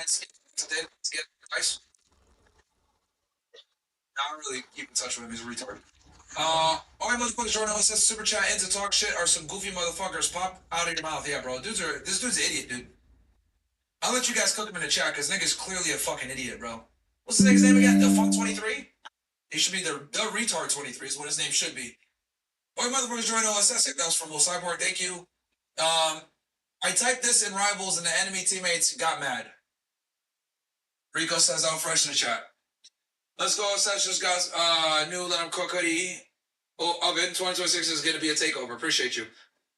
today. Let's get nice. I don't really keep in touch with him. He's a retard. All right, motherfuckers, Jordan says super chat into talk shit are some goofy motherfuckers. Pop out of your mouth. Yeah, bro. This dude's an idiot, dude. I'll let you guys cook him in the chat because nigga's clearly a fucking idiot, bro. What's the nigga's name again? The Funk 23? He should be the retard 23 is what his name should be. All right, motherfuckers, Jordan OSS. That was from Will Cyborg. Thank you. I typed this in Rivals and the enemy teammates got mad. Rico says I'm fresh in the chat. Let's go, Sessions, guys. New Let 'em Cook hoodie. Oh, oven 2026 is going to be a takeover. Appreciate you.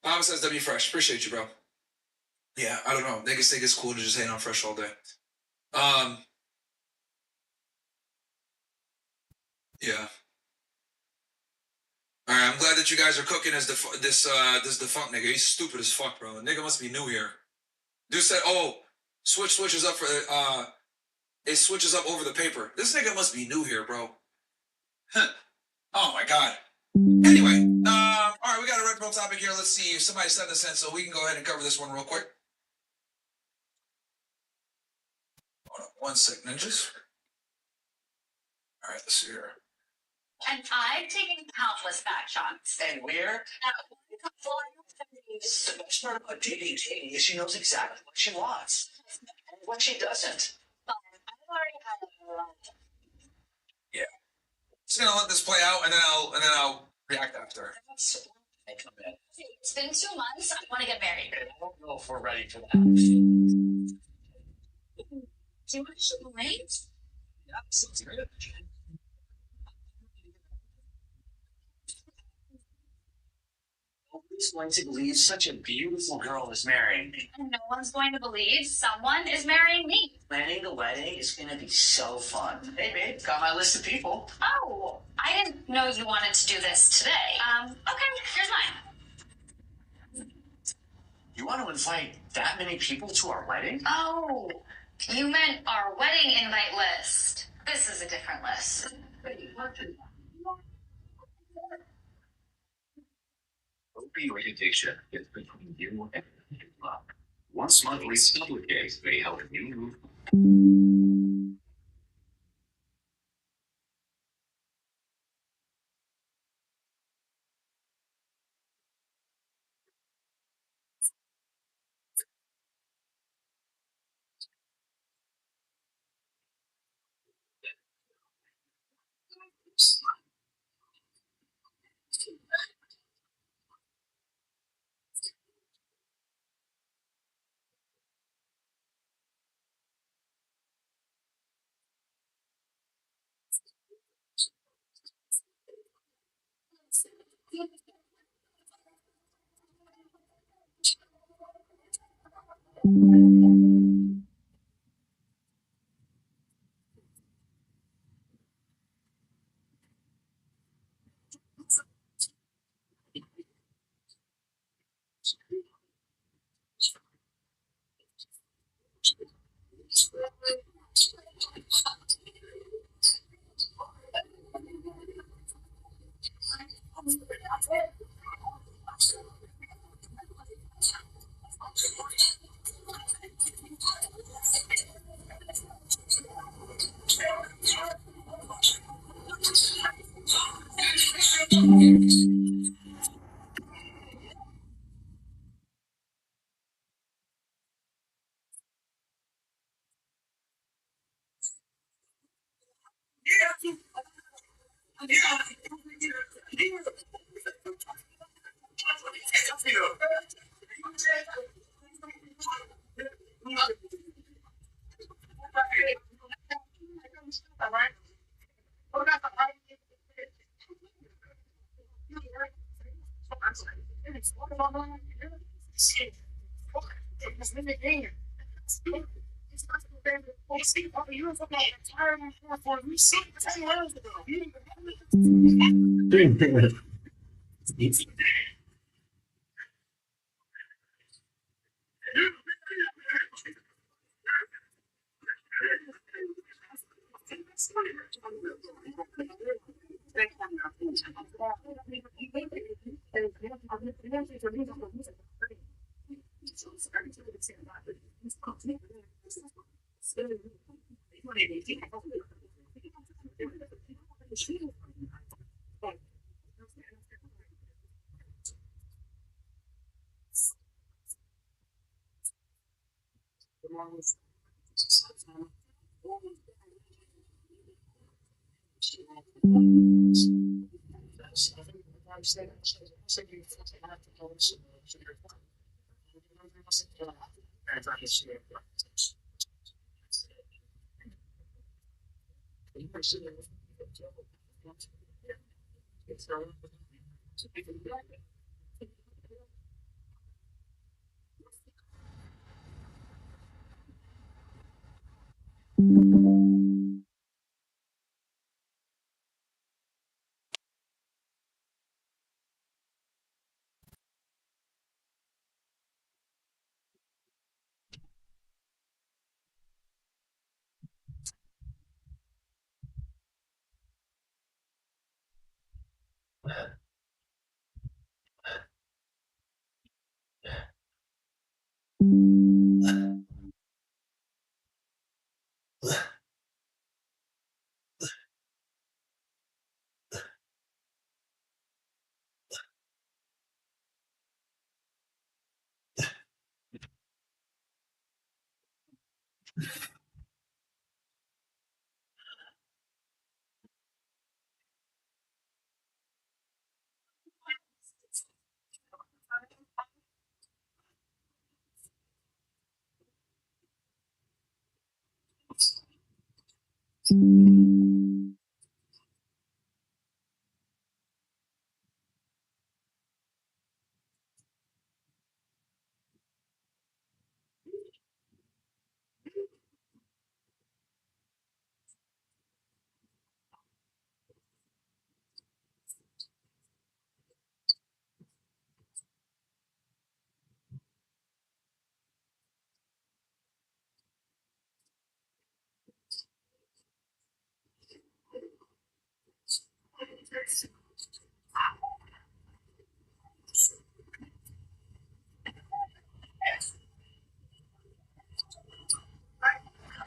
Bob says W Fresh. Appreciate you, bro. Yeah, I don't know. Niggas think it's cool to just hate on Fresh all day. Yeah. All right, I'm glad that you guys are cooking as this defunct nigga. He's stupid as fuck, bro. The nigga must be new here. Dude said, "Oh, switches up for it switches up over the paper." This nigga must be new here, bro. Oh my god. Anyway, all right, we got a red pill topic here. Let's see if somebody sent this in, so we can go ahead and cover this one real quick. Hold on, 1 sec, ninjas. All right, let's see here. And I've taken countless back shots. And where? The best part about dating Katie is she knows exactly what she wants and what she doesn't. But I've already had a lot. Yeah. Just gonna let this play out, and then I'll react after. It's been 2 months. I want to get married. I don't know if we're ready for that. Do you want to show the rings? Yeah, sounds great. Nobody's going to believe such a beautiful girl is marrying me. And no one's going to believe someone is marrying me. Planning the wedding is going to be so fun. Hey, babe, got my list of people. Oh, I didn't know you wanted to do this today. Okay, here's mine. You want to invite that many people to our wedding? Oh, you meant our wedding invite list. This is a different list. Opioid addiction is between you and love. Once monthly supplicants may help you move.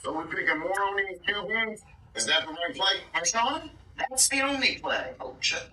So we're picking more on these QBs? Is that the right play? And Sean, that's the only play. Oh, shit.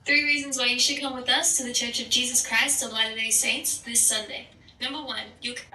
Three reasons why you should come with us to the Church of Jesus Christ of Latter-day Saints this Sunday. Number one, you can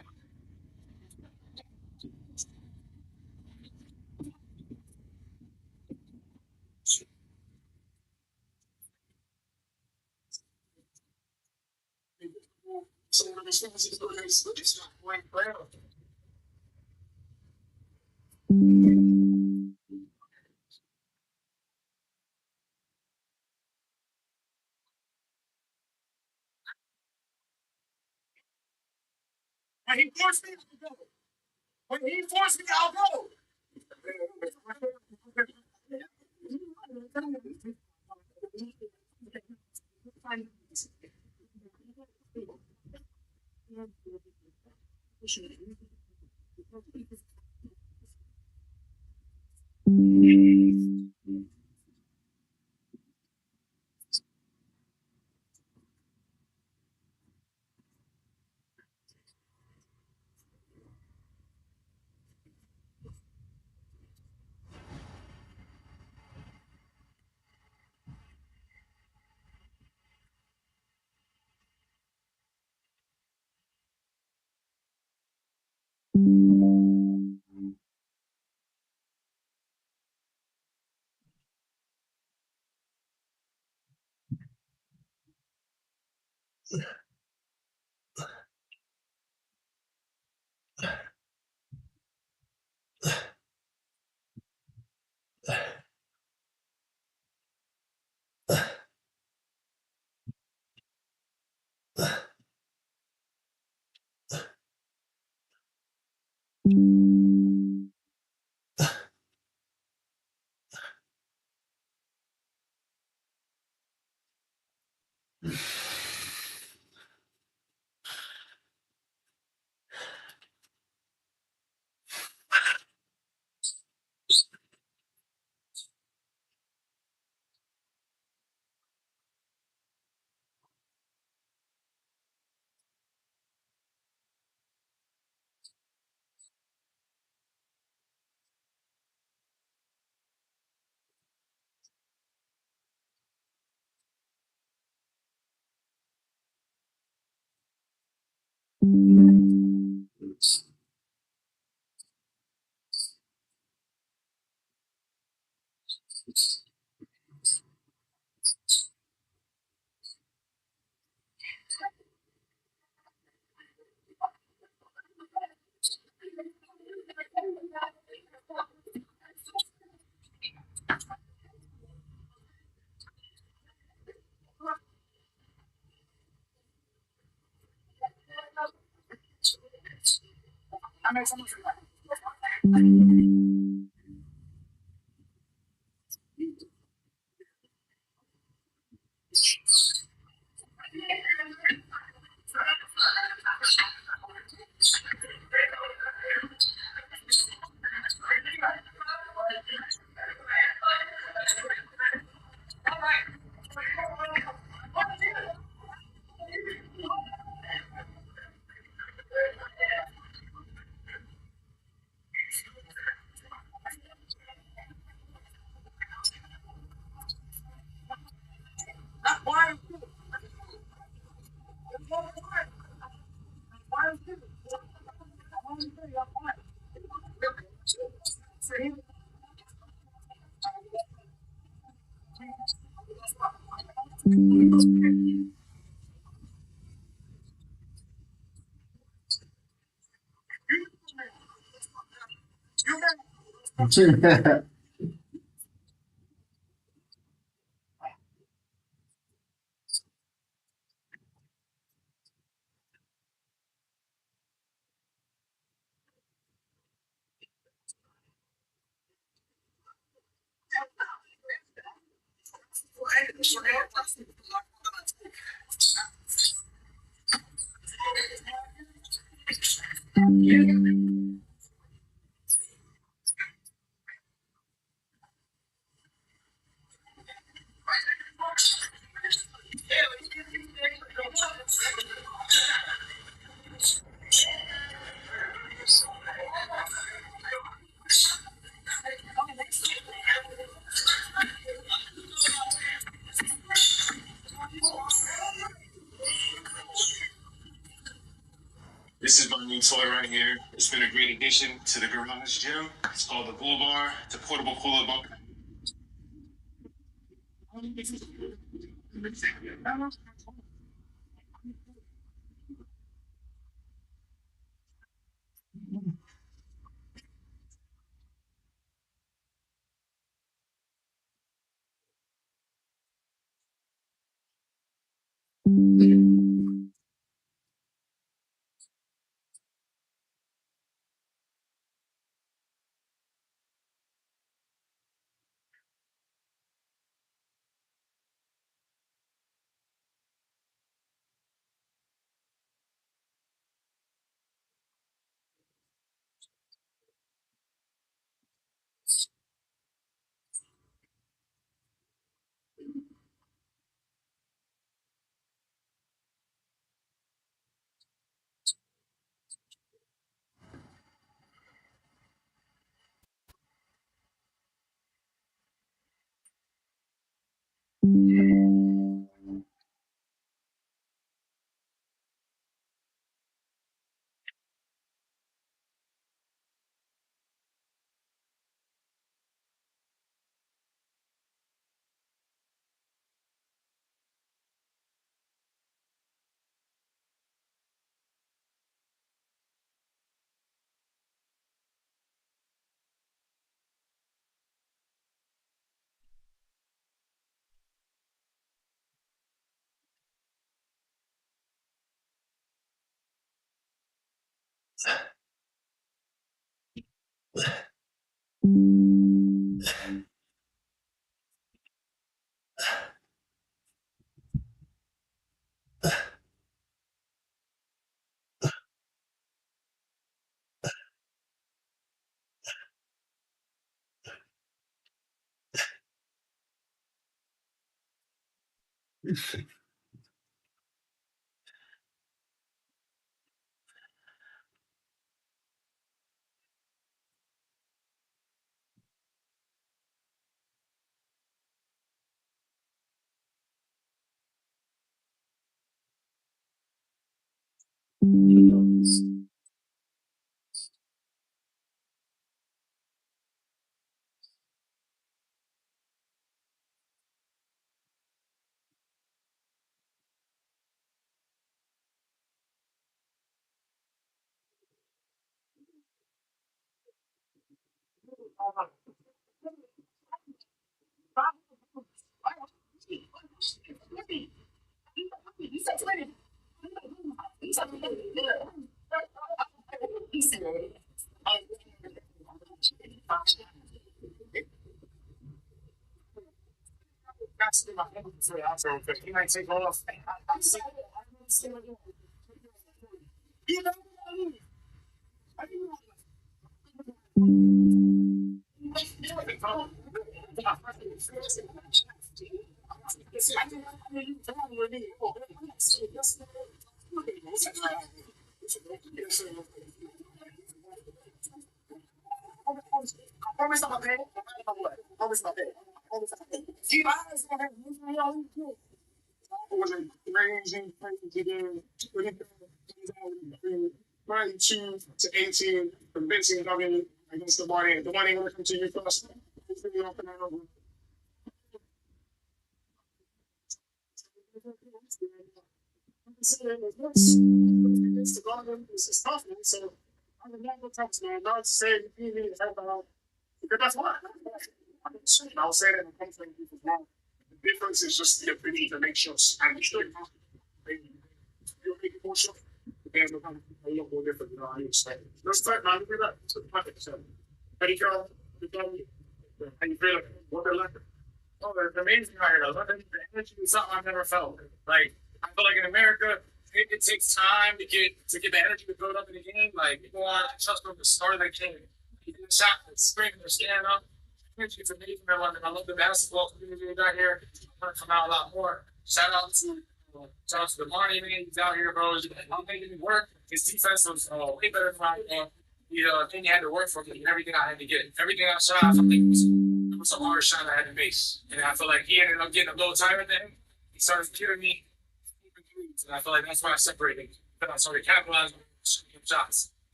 This is my new toy right here. It's been a great addition to the garage gym. It's called the Bull Bar. It's a portable pull-up bar.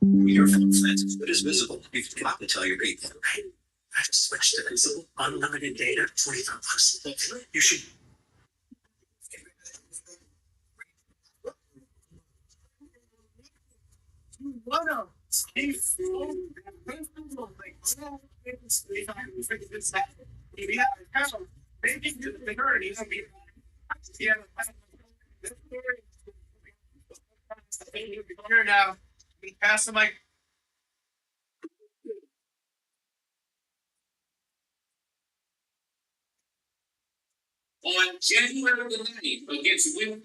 Your phone says it is visible. You've got to tell your people. I just switched to visible, unlimited data, 25 bucks. You should. On January the 9th against Will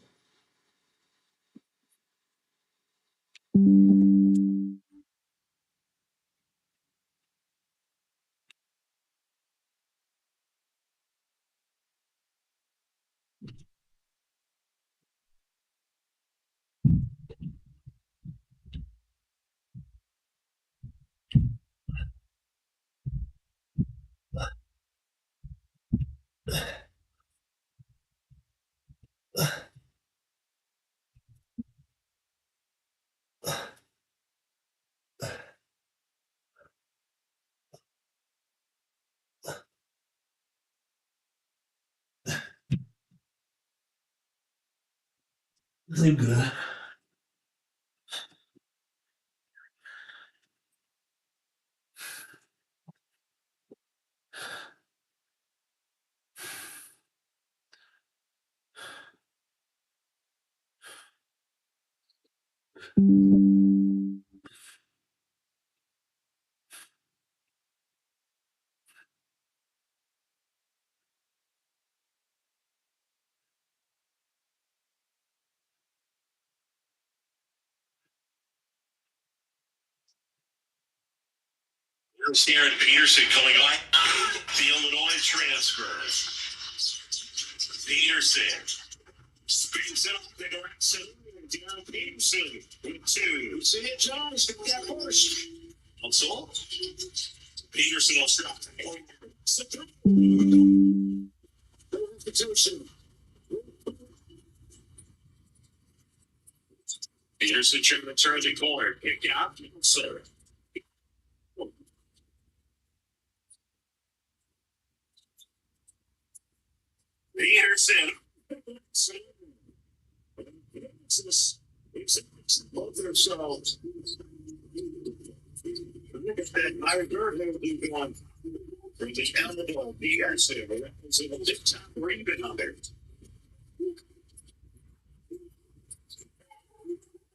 I'm good. Here's Aaron Peterson coming on. The Illinois transfer. Peterson spins it off the direction. Darren Peterson with two. See it, Jones. Got pushed. Also, Peterson will stop. Peterson trying to turn the corner. Kick out. So, Peterson. Both themselves. I heard him be one. From the end of the ball, Peterson. It's a big time rebound there.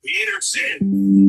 Peterson.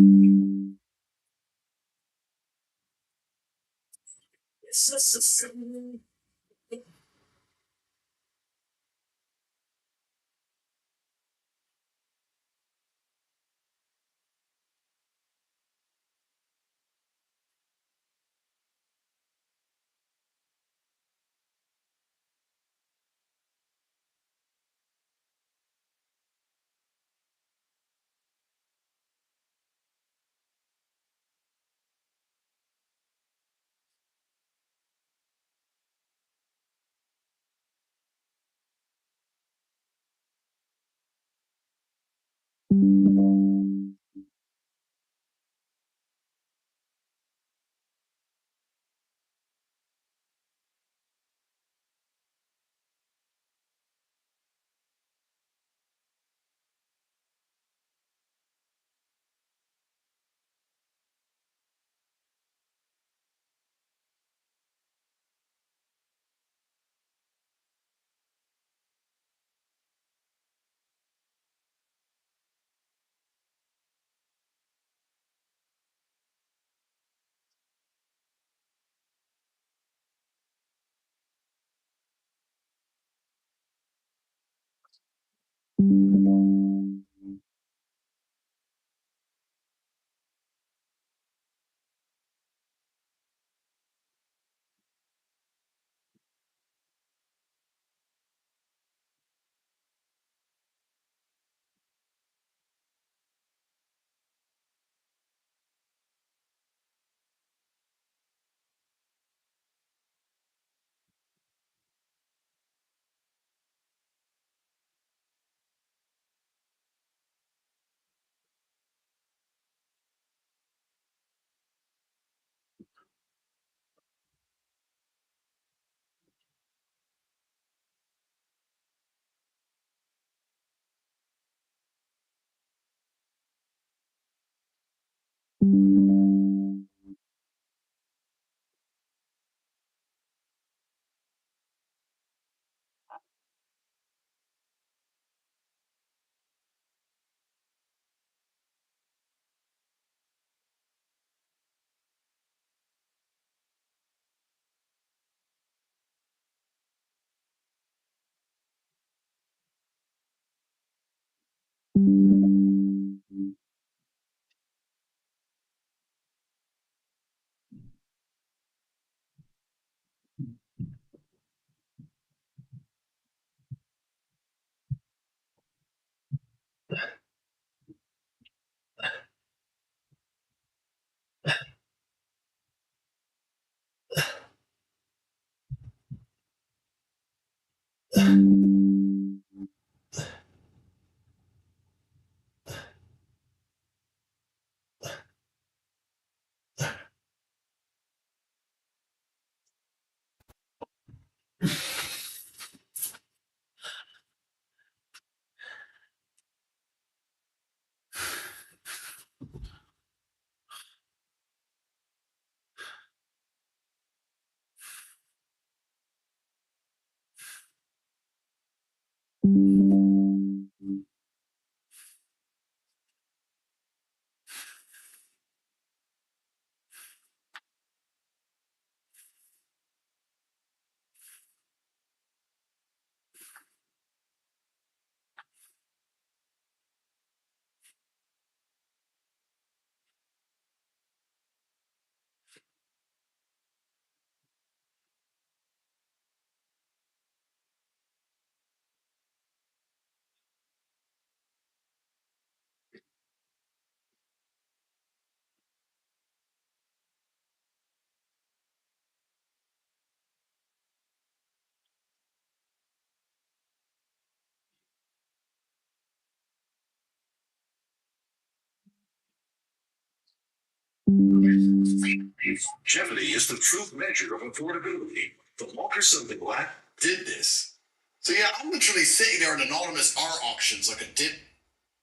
Longevity is the true measure of affordability. The longer something lasts, Did this. So yeah, I'm literally sitting there in anonymous art auctions like a dip,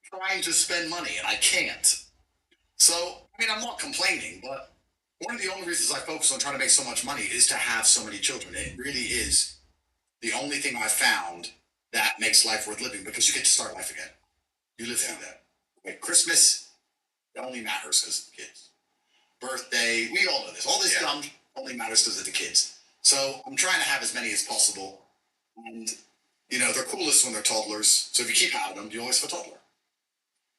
trying to spend money, and I can't. So, I mean, I'm not complaining, but one of the only reasons I focus on trying to make so much money is to have so many children. It really is the only thing I've found that makes life worth living because you get to start life again. You live through that. Like Christmas, it only matters because of the kids. Birthday, we all know this. All this dumb only matters because of the kids. So I'm trying to have as many as possible. And, you know, they're coolest when they're toddlers. So if you keep having them, you always have a toddler,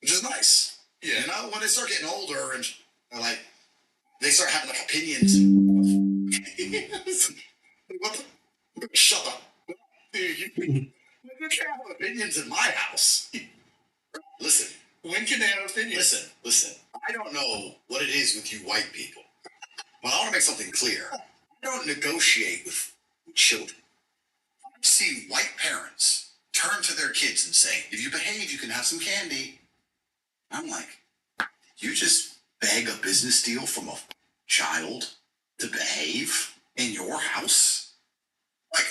which is nice. Yeah. You know, when they start getting older and they're like, they start having like opinions. What the? Shut up. You can't have opinions in my house. Listen. When can they have opinions? Listen. I don't know what it is with you white people, but I want to make something clear. I don't negotiate with children. I see white parents turn to their kids and say, if you behave, you can have some candy. I'm like, you just beg a business deal from a child to behave in your house? Like,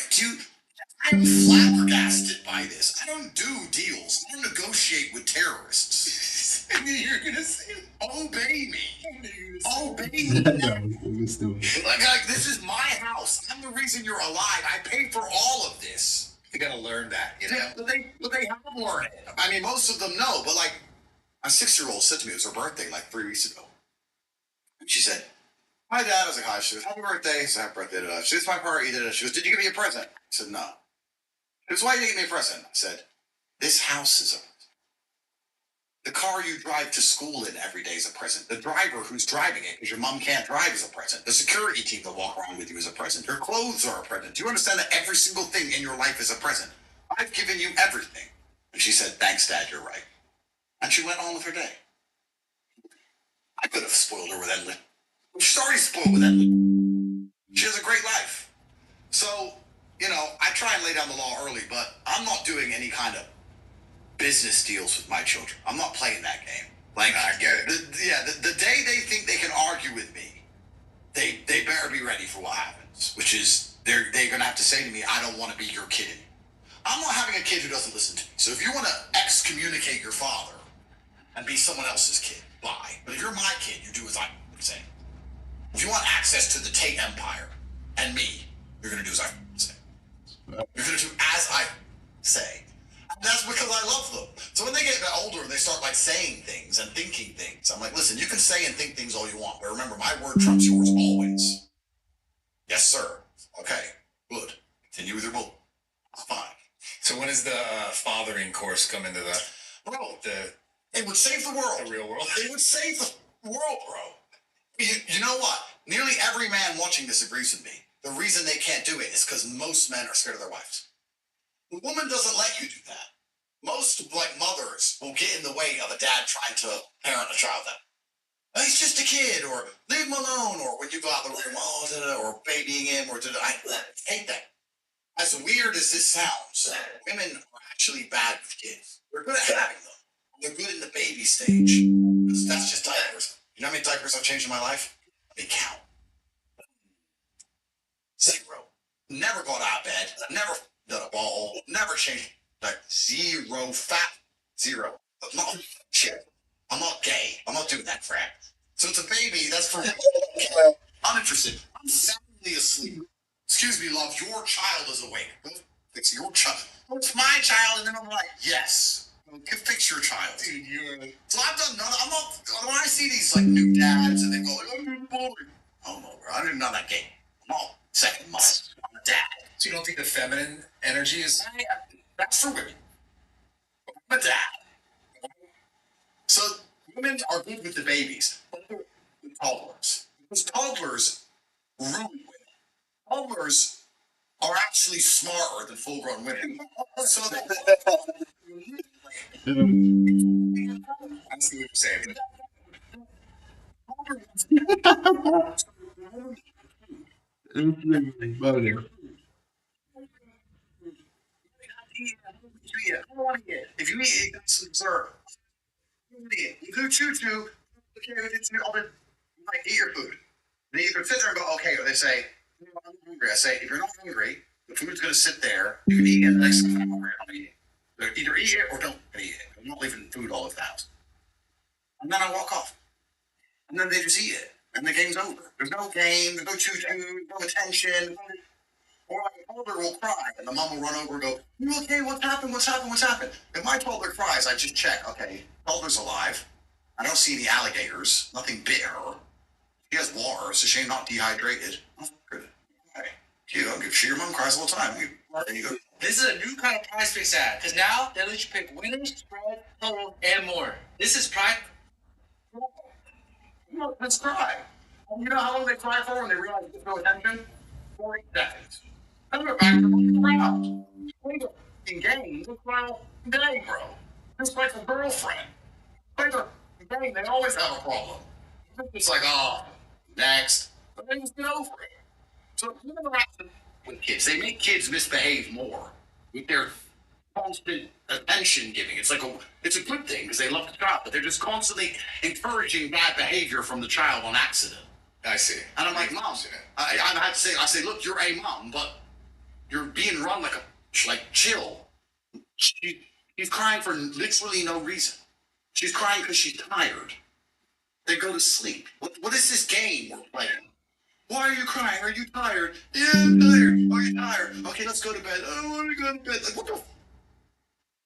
I'm flabbergasted by this. I don't do deals. I don't negotiate with terrorists. I knew you were gonna say it. Obey me. Obey me. Like, this is my house. I'm the reason you're alive. I paid for all of this. You gotta learn that, you know? But they have learned it. I mean, most of them know, but like, my 6-year-old said to me, it was her birthday like 3 weeks ago. And she said, hi, Dad. I was like, hi. She goes, happy birthday. I said, happy birthday. She goes, my party. She goes, did you give me a present? I said, no. She goes, why didn't you give me a present? I said, this house is a present. The car you drive to school in every day is a present. The driver who's driving it because your mom can't drive is a present. The security team that walk around with you is a present. Your clothes are a present. Do you understand that every single thing in your life is a present? I've given you everything. And she said, thanks, Dad, you're right. And she went on with her day. I could have spoiled her with Emily. She's already spoiled with Emily. She has a great life. So, you know, I try and lay down the law early, but I'm not doing any kind of business deals with my children. I'm not playing that game. Like, I get it. The day they think they can argue with me, they better be ready for what happens, which is they're going to have to say to me, I don't want to be your kid anymore. I'm not having a kid who doesn't listen to me. So if you want to excommunicate your father and be someone else's kid, bye. But if you're my kid, you do as I'm saying. If you want access to the Tate Empire and me, you're going to do as I say. You're going to do as I say. And that's because I love them. So when they get a bit older and they start like saying things and thinking things, I'm like, listen, you can say and think things all you want, but remember, my word trumps yours always. Yes, sir. Okay, good. Continue with your bull. Fine. So when does the fathering course come into the? Bro, it would save the world. The real world. It would save the world, bro. You know what? Nearly every man watching this agrees with me. The reason they can't do it is because most men are scared of their wives. The woman doesn't let you do that. Most like mothers will get in the way of a dad trying to parent a child. That he's just a kid, or leave him alone, or when you go out the room, or babying him, or I hate that. As weird as this sounds, women are actually bad with kids. They're good at having them. They're good in the baby stage. That's just diapers. You know how many diapers I've changed in my life? They count. 0. Never got out of bed. Never done a ball. Never changed. Like 0 fat. 0. I'm not shit. I'm not gay. I'm not doing that crap. So it's a baby. That's for uninterested. I'm soundly asleep. Excuse me, love. Your child is awake. It's your child. well, it's my child, and then I'm like, yes, fix your child. Dude, you're So I've done none. I'm not. When I see these like new dads and they go, like, I'm new boy. Oh no, bro, I didn't know that game. I'm all second month. I'm a dad. So you don't think the feminine energy is? That's for women. I'm a dad. So women are good with the babies, but they're with toddlers. Because toddlers ruin women. Toddlers are actually smarter than full-grown women. So they. I see what you're saying. If you eat it, it's dessert. You do choo-choo, okay, you might eat your food. They either sit there and go, okay, or they say, I'm hungry. I say, if you're not hungry, the food's going to sit there. You can eat it the next time I'm hungry. I'm eating it. So either eat it or don't eat it. I'm not leaving food all over the house. And then I walk off. And then they just eat it. And the game's over. There's no game, there's no choo-choo, no attention. Or like a toddler will cry, and the mom will run over and go, you okay? What's happened? What's happened? What's happened? If my toddler cries, I just check. Okay, toddler's alive. I don't see any alligators. Nothing bit her. She has water. It's a shame not dehydrated. Oh, good. Okay. You don't give a shit. Your mom cries all the time. There you go. This is a new kind of prize fix ad, because now they let you pick winners, spread, total, and more. This is prime. Let's cry. You know how long they cry for when they realize there's no attention? 40 seconds. Then they're back to the round. In games, they cry all day, bro. Just like a girlfriend. Play the game, they always have a problem. It's like, oh, next. But they just get over it. So you interact with kids. They make kids misbehave more with their constant attention giving. It's a good thing because they love the child, but they're just constantly encouraging bad behavior from the child on accident. I see. And I'm like, mom, I had to say, look, you're a mom, but you're being run like chill. She's crying for literally no reason. She's crying because she's tired. Then go to sleep. What is this game we're playing? Why are you crying? Are you tired? Yeah, I'm tired. Oh, you're tired. Okay, let's go to bed. I don't want to go to bed. Like, what the?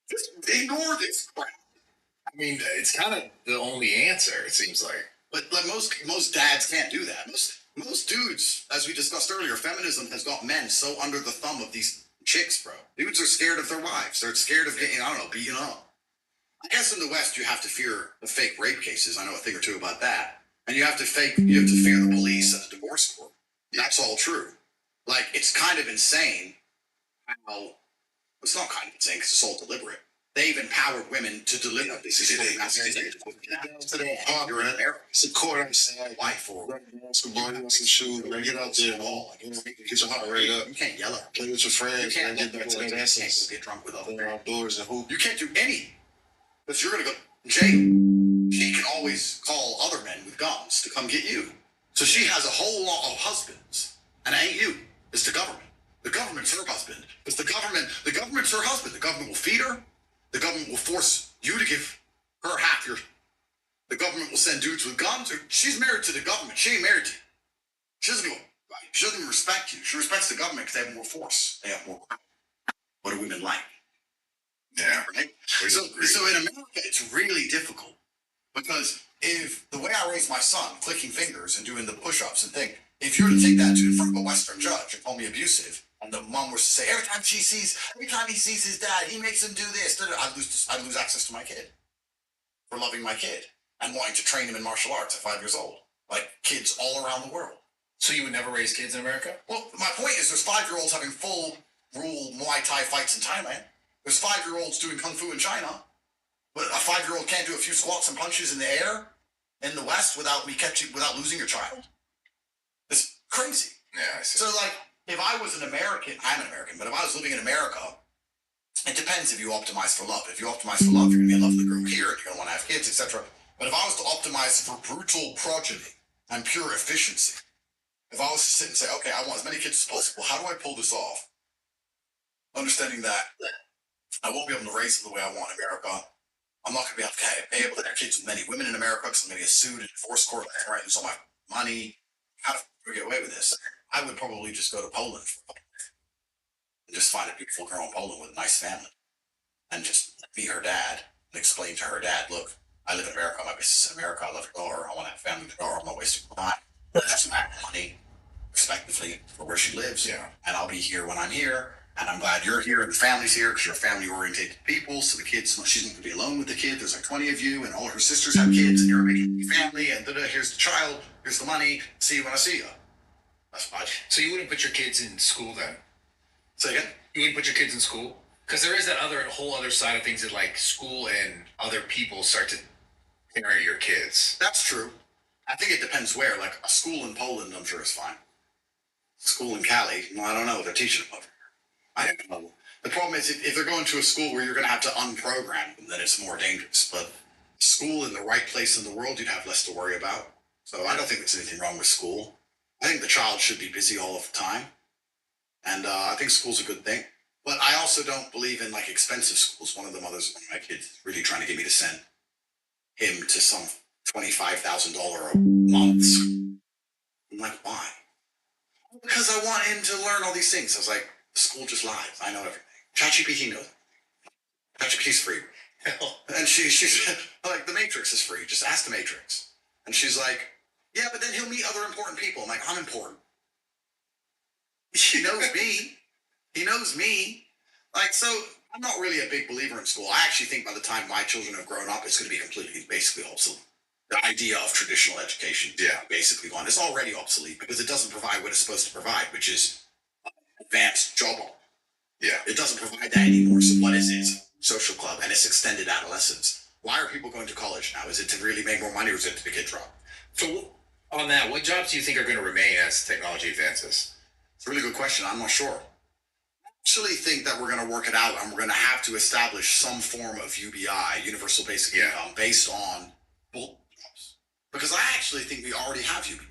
Just ignore this crap. I mean, it's kind of the only answer. It seems like. But like most dads can't do that. Most dudes, as we discussed earlier, feminism has got men so under the thumb of these chicks, bro. Dudes are scared of their wives. They're scared of getting, I don't know, beaten up. I guess in the West you have to fear the fake rape cases. I know a thing or two about that. And you have to fear the police and the divorce court. That's all true. Like, it's kind of insane how, it's not kind of insane because it's all deliberate. They've empowered women to deliver this. You're in America. It's a court outside. Wife or basketball, you want some shoes, man. Get out there, man. Get your heart rate up. you can't yell at them. Play with your friends, You man. can't Get back to that go essence. get drunk with Play other outdoors and hoop. You can't do any. Because you're going to go to jail. She can always call other men with guns to come get you. So she has a whole lot of husbands. And it ain't you. It's the government. The government's her husband. Because the government's her husband. The government will feed her. The government will force you to give her half your. The government will send dudes with guns. She's married to the government. She ain't married to you. She doesn't go. She doesn't even respect you. She respects the government because they have more force. They have more power. What do women like? Yeah. Right? So in America, it's really difficult because if the way I raise my son, clicking fingers and doing the push-ups and thing, if you were to take that to in front of a Western judge and call me abusive, and the mom was to say every time he sees his dad, he makes him do this, I'd lose access to my kid for loving my kid and wanting to train him in martial arts at 5 years old, like kids all around the world. So you would never raise kids in America? Well, my point is there's 5-year-olds having full rule Muay Thai fights in Thailand. There's 5-year-olds doing Kung Fu in China. But a 5-year-old can't do a few squats and punches in the air in the West without losing your child. It's crazy. Yeah, I see. So, like, if I was an American, I'm an American, but if I was living in America, it depends if you optimize for love. If you optimize for love, you're going to be in love with the group here, and you're going to want to have kids, etc. But if I was to optimize for brutal progeny and pure efficiency, if I was to sit and say, okay, I want as many kids as possible, how do I pull this off? Understanding that I won't be able to raise them the way I want in America. I'm not going to be able to have kids with many women in America because I'm going to get sued in divorce court, right? Lose all my money. How do I get away with this? I would probably just go to Poland. and just find a beautiful girl in Poland with a nice family and just be her dad and explain to her dad, look, I live in America, my business is in America, I love your daughter, I want to have family with your daughter, I'm not wasting time. That's some money, respectively, for where she lives. Yeah. And I'll be here when I'm here. And I'm glad you're here and the family's here because you're family-oriented people. So the kids, she's not going to be alone with the kid. There's like 20 of you, and all her sisters have kids, and you're a big family. And here's the child, here's the money. See you when I see you. That's fine. So you wouldn't put your kids in school then? Say again? You wouldn't put your kids in school? Because there is that whole other side of things that like school and other people start to parent your kids. That's true. I think it depends where. Like a school in Poland, I'm sure is fine. School in Cali, well, I don't know. They're teaching them over here. I don't know. The problem is if they're going to a school where you're going to have to unprogram them, then it's more dangerous. But school in the right place in the world, you'd have less to worry about. So I don't think there's anything wrong with school. I think the child should be busy all of the time. And I think school's a good thing. But I also don't believe in like expensive schools. One of the mothers of my kids is really trying to get me to send him to some $25,000 a month school. I'm like, why? Because I want him to learn all these things. I was like, school just lies. I know everything. ChatGPT knows. ChatGPT's free. And she's like, the Matrix is free. Just ask the Matrix. And she's like, yeah, but then he'll meet other important people. I'm like, I'm important. He knows me. He knows me. Like, so I'm not really a big believer in school. I actually think by the time my children have grown up, it's going to be completely, basically obsolete. The idea of traditional education, basically gone. It's already obsolete because it doesn't provide what it's supposed to provide, which is advanced job. Yeah. It doesn't provide that anymore. So what is it? Social club and it's extended adolescence. Why are people going to college now? Is it to really make more money or is it to get drunk? So on that, what jobs do you think are going to remain as technology advances? It's a really good question. I'm not sure. I actually think that we're going to work it out and we're going to have to establish some form of UBI, universal basic income, based on bulk jobs. Because I actually think we already have UBI.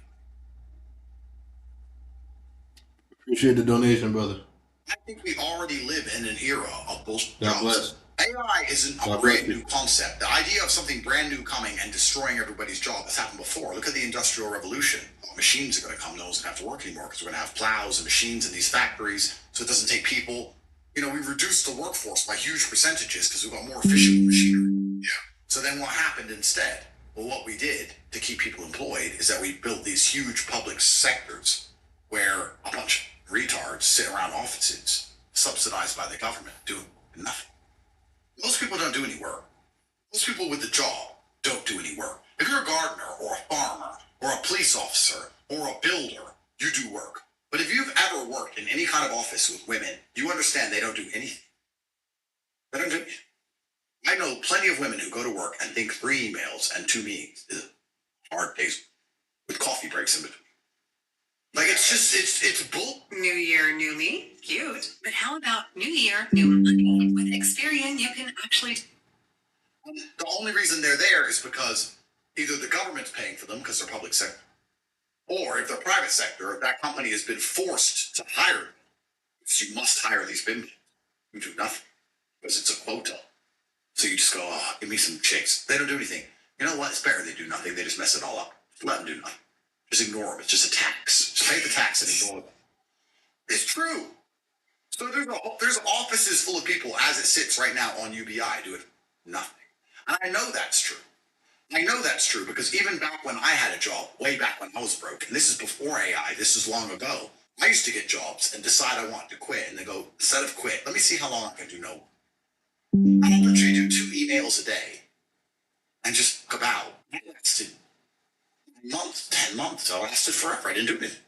Appreciate the donation, brother. I think we already live in an era of bullshit God jobs. bless. AI isn't a God brand bless new concept. The idea of something brand new coming and destroying everybody's job has happened before. Look at the Industrial Revolution. Machines are going to come. No one's going to have to work anymore because we're going to have plows and machines in these factories. So it doesn't take people. You know, we reduced the workforce by huge percentages because we've got more efficient machinery. Yeah. So then what happened instead? Well, what we did to keep people employed is that we built these huge public sectors where a bunch of retards sit around offices subsidized by the government doing nothing. Most people don't do any work. Most people with the job don't do any work. If you're a gardener or a farmer or a police officer or a builder, you do work. But if you've ever worked in any kind of office with women, you understand they don't do anything. They don't do anything. I know plenty of women who go to work and think 3 emails and 2 meetings is hard days with coffee breaks in between. Like it's bull. New year, new me. Cute. But how about new year, new money? With Experian, you can actually... The only reason they're there is because either the government's paying for them because they're public sector, or if they're private sector, that company has been forced to hire them. So you must hire these women. You do nothing because it's a quota. So you just go, oh, give me some chicks. They don't do anything. You know what? It's better they do nothing. They just mess it all up. Let them do nothing. Just ignore them. It's just a tax. Just pay the tax and ignore them. It's true. So there's offices full of people as it sits right now on UBI doing nothing. And I know that's true. I know that's true because even back when I had a job, way back when I was broke, and this is before AI, this is long ago, I used to get jobs and decide I wanted to quit. And they go, instead of quit, let me see how long I can do no. I'll literally do 2 emails a day and just go out. That lasted months, 10 months. I lasted forever. I didn't do anything.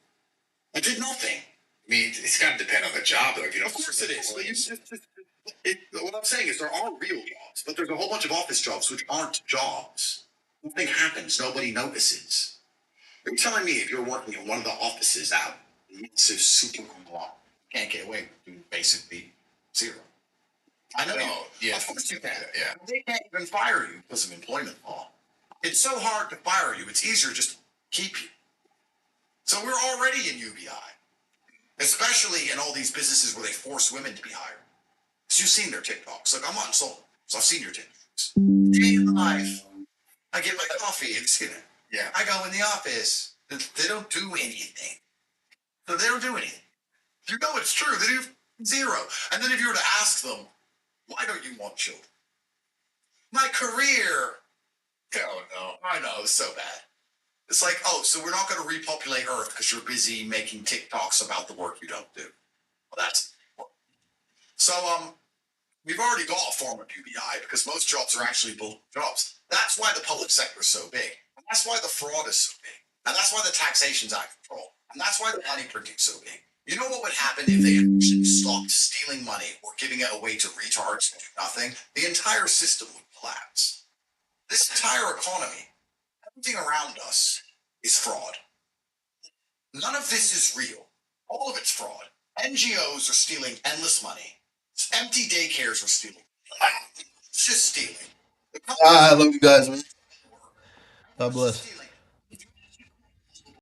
I did nothing. I mean, it's got to depend on the job, though. If you don't, of course it is. But what I'm saying is there are real jobs, but there's a whole bunch of office jobs which aren't jobs. Nothing happens. Nobody notices. You're telling me if you're working in one of the offices out, massive super conglomerate, can't get away with doing basically zero. I know. No, yeah. Of course you can. Yeah. They can't even fire you because of employment law. It's so hard to fire you. It's easier just to keep you. So we're already in UBI, especially in all these businesses where they force women to be hired. So you've seen their TikToks. Like, I'm on Soul, so I've seen your TikToks. Day in the life. I get my coffee. Have you seen it? Yeah. I go in the office. They don't do anything. So they don't do anything. You know it's true. Zero. And then if you were to ask them, why don't you want children? My career. Oh no, I know, it's so bad. It's like, oh, so we're not going to repopulate Earth because you're busy making TikToks about the work you don't do. Well, that's so. We've already got a form of UBI because most jobs are actually bull jobs. That's why the public sector is so big, and that's why the fraud is so big, and that's why the taxation's out of control, and that's why the money printing's so big. You know what would happen if they actually stopped stealing money or giving it away to retards and do nothing? The entire system would collapse. This entire economy, everything around us, is fraud. None of this is real. All of it's fraud. NGOs are stealing endless money. Empty daycares are stealing. It's just stealing. I love you guys, man. God bless.